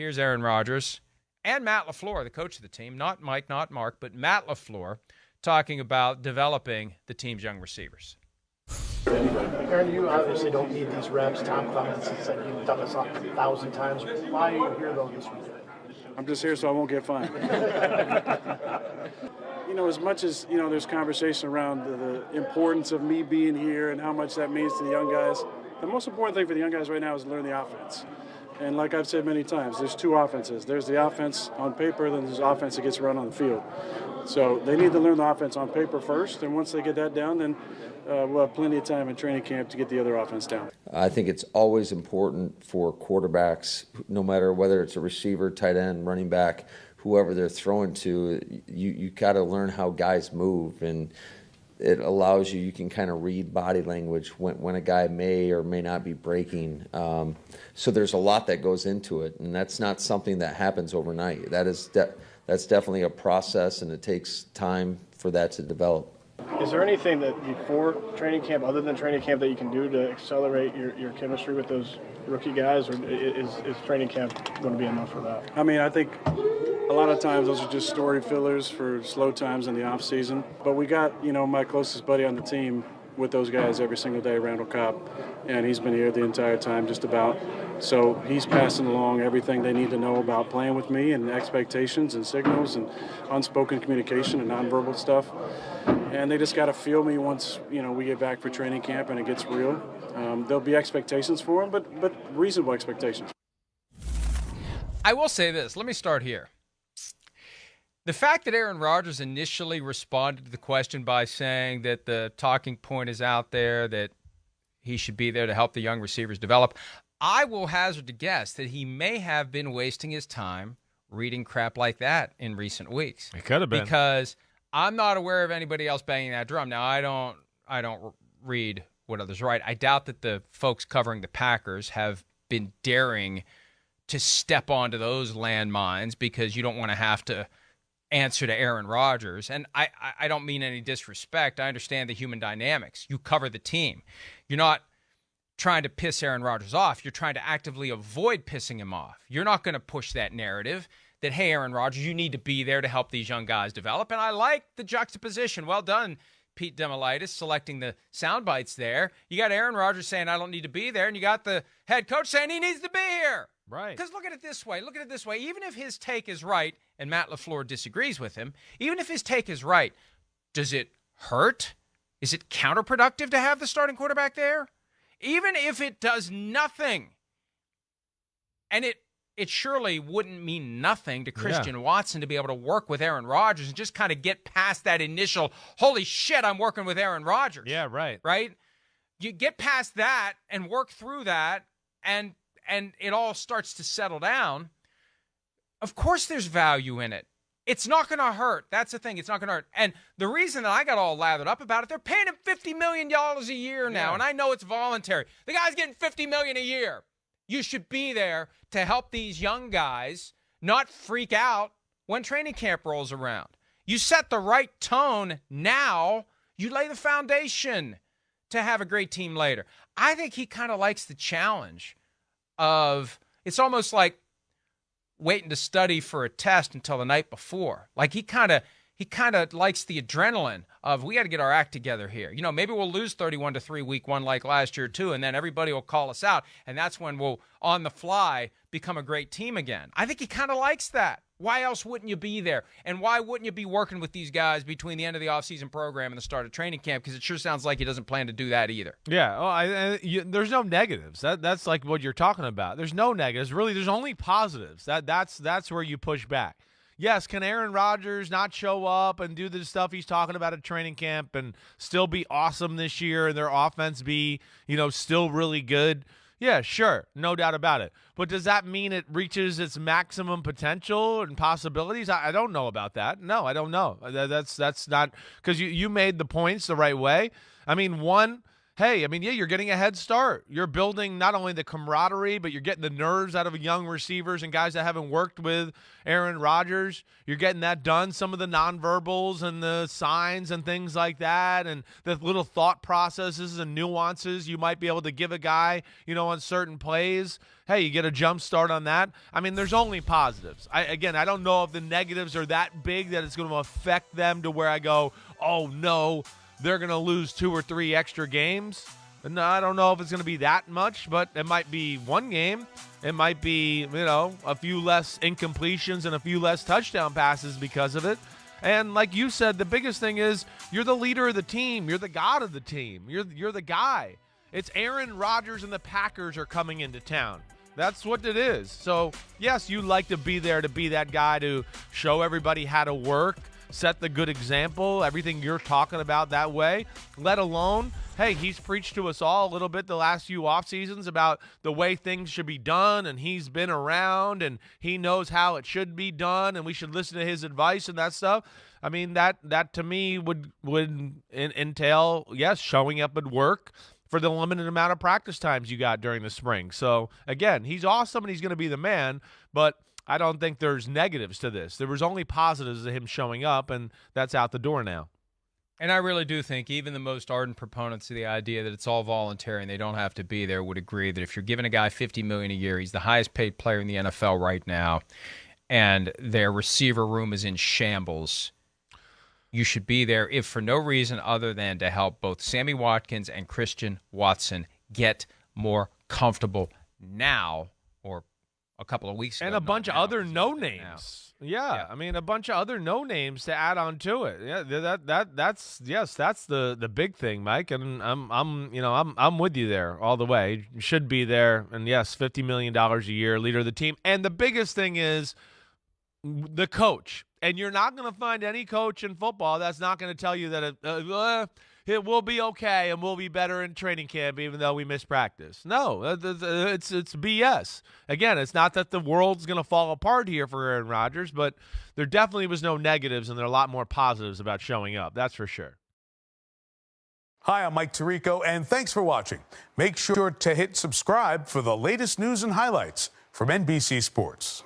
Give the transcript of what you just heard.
here's Aaron Rodgers and Matt LaFleur, the coach of the team, not Mike, not Mark, but Matt LaFleur, talking about developing the team's young receivers. Aaron, you obviously don't need these reps. Tom Clements has said you've done this 1,000 times. Why are you here, though, this weekend? I'm just here so I won't get fined. As much as, there's conversation around the importance of me being here and how much that means to the young guys, the most important thing for the young guys right now is to learn the offense. And like I've said many times, there's two offenses. There's the offense on paper, then there's the offense that gets run on the field. So they need to learn the offense on paper first, and once they get that down, then we'll have plenty of time in training camp to get the other offense down. I think it's always important for quarterbacks, no matter whether it's a receiver, tight end, running back, whoever they're throwing to, you got to learn how guys move, and it allows you can kind of read body language when a guy may or may not be breaking. So there's a lot that goes into it, and that's not something that happens overnight. That's definitely a process, and it takes time for that to develop. Is there anything that before training camp, other than training camp, that you can do to accelerate your chemistry with those rookie guys, or is training camp going to be enough for that? I think a lot of times those are just story fillers for slow times in the offseason. But we got, my closest buddy on the team with those guys every single day, Randall Cobb, and he's been here the entire time just about. So he's passing along everything they need to know about playing with me, and expectations and signals and unspoken communication and nonverbal stuff. And they just got to feel me once, we get back for training camp and it gets real. There'll be expectations for them, but reasonable expectations. I will say this. Let me start here. The fact that Aaron Rodgers initially responded to the question by saying that the talking point is out there, that he should be there to help the young receivers develop, I will hazard to guess that he may have been wasting his time reading crap like that in recent weeks. It could have been. Because I'm not aware of anybody else banging that drum. Now, I don't read what others write. I doubt that the folks covering the Packers have been daring to step onto those landmines, because you don't want to have to answer to Aaron Rodgers. And I don't mean any disrespect. I understand the human dynamics. You cover the team. You're not trying to piss Aaron Rodgers off. You're trying to actively avoid pissing him off. You're not going to push that narrative that, hey, Aaron Rodgers, you need to be there to help these young guys develop. And I like the juxtaposition. Well done, Pete Demolitis, selecting the sound bites there. You got Aaron Rodgers saying, I don't need to be there, and you got the head coach saying he needs to be here. Right. Because look at it this way. Even if his take is right, and Matt LaFleur disagrees with him, even if his take is right, does it hurt? Is it counterproductive to have the starting quarterback there? Even if it does nothing, and it surely wouldn't mean nothing to Christian Watson to be able to work with Aaron Rodgers and just kind of get past that initial, holy shit, I'm working with Aaron Rodgers. Yeah, right. Right? You get past that and work through that, and it all starts to settle down. Of course there's value in it. It's not going to hurt. That's the thing. It's not going to hurt. And the reason that I got all lathered up about it, they're paying him $50 million a year now, and I know it's voluntary. The guy's getting $50 million a year. You should be there to help these young guys not freak out when training camp rolls around. You set the right tone now. You lay the foundation to have a great team later. I think he kind of likes the challenge of, it's almost like waiting to study for a test until the night before. Like he kind of likes the adrenaline of, we got to get our act together here. Maybe we'll lose 31-3 week one like last year too, and then everybody will call us out, and that's when we'll, on the fly, become a great team again. I think he kind of likes that. Why else wouldn't you be there? And why wouldn't you be working with these guys between the end of the offseason program and the start of training camp? Because it sure sounds like he doesn't plan to do that either. Yeah, there's no negatives. That's like what you're talking about. There's no negatives. Really, there's only positives. That's where you push back. Yes, can Aaron Rodgers not show up and do the stuff he's talking about at training camp and still be awesome this year and their offense be, still really good? Yeah, sure. No doubt about it. But does that mean it reaches its maximum potential and possibilities? I don't know about that. No, I don't know. That's not – because you made the points the right way. I mean, one, hey, I mean, yeah, you're getting a head start. You're building not only the camaraderie, but you're getting the nerves out of young receivers and guys that haven't worked with Aaron Rodgers. You're getting that done. Some of the nonverbals and the signs and things like that, and the little thought processes and nuances you might be able to give a guy, on certain plays. Hey, you get a jump start on that. I mean, there's only positives. I don't know if the negatives are that big that it's going to affect them to where I go, oh, no, they're going to lose 2 or 3 extra games. No, I don't know if it's going to be that much, but it might be one game. It might be, a few less incompletions and a few less touchdown passes because of it. And like you said, the biggest thing is you're the leader of the team. You're the god of the team. You're the guy. It's Aaron Rodgers and the Packers are coming into town. That's what it is. So, yes, you like to be there to be that guy to show everybody how to work, set the good example, everything you're talking about that way, let alone, hey, he's preached to us all a little bit the last few off seasons about the way things should be done, and he's been around and he knows how it should be done, and we should listen to his advice and that stuff. I mean, that to me would entail, yes, showing up at work for the limited amount of practice times you got during the spring. So, again, he's awesome and he's going to be the man, but I don't think there's negatives to this. There was only positives of him showing up, and that's out the door now. And I really do think even the most ardent proponents of the idea that it's all voluntary and they don't have to be there would agree that if you're giving a guy $50 million a year, he's the highest paid player in the NFL right now, and their receiver room is in shambles, you should be there if for no reason other than to help both Sammy Watkins and Christian Watson get more comfortable now, or a couple of weeks ago. And a bunch of other no-names. Yeah, I mean, a bunch of other no-names to add on to it. Yeah, that's the big thing, Mike. And I'm with you there all the way. You should be there. And yes, $50 million a year, leader of the team. And the biggest thing is the coach. And you're not going to find any coach in football that's not going to tell you that it will be okay and we'll be better in training camp even though we miss practice. No, it's BS. Again, it's not that the world's going to fall apart here for Aaron Rodgers, but there definitely was no negatives and there are a lot more positives about showing up. That's for sure. Hi, I'm Mike Tirico, and thanks for watching. Make sure to hit subscribe for the latest news and highlights from NBC Sports.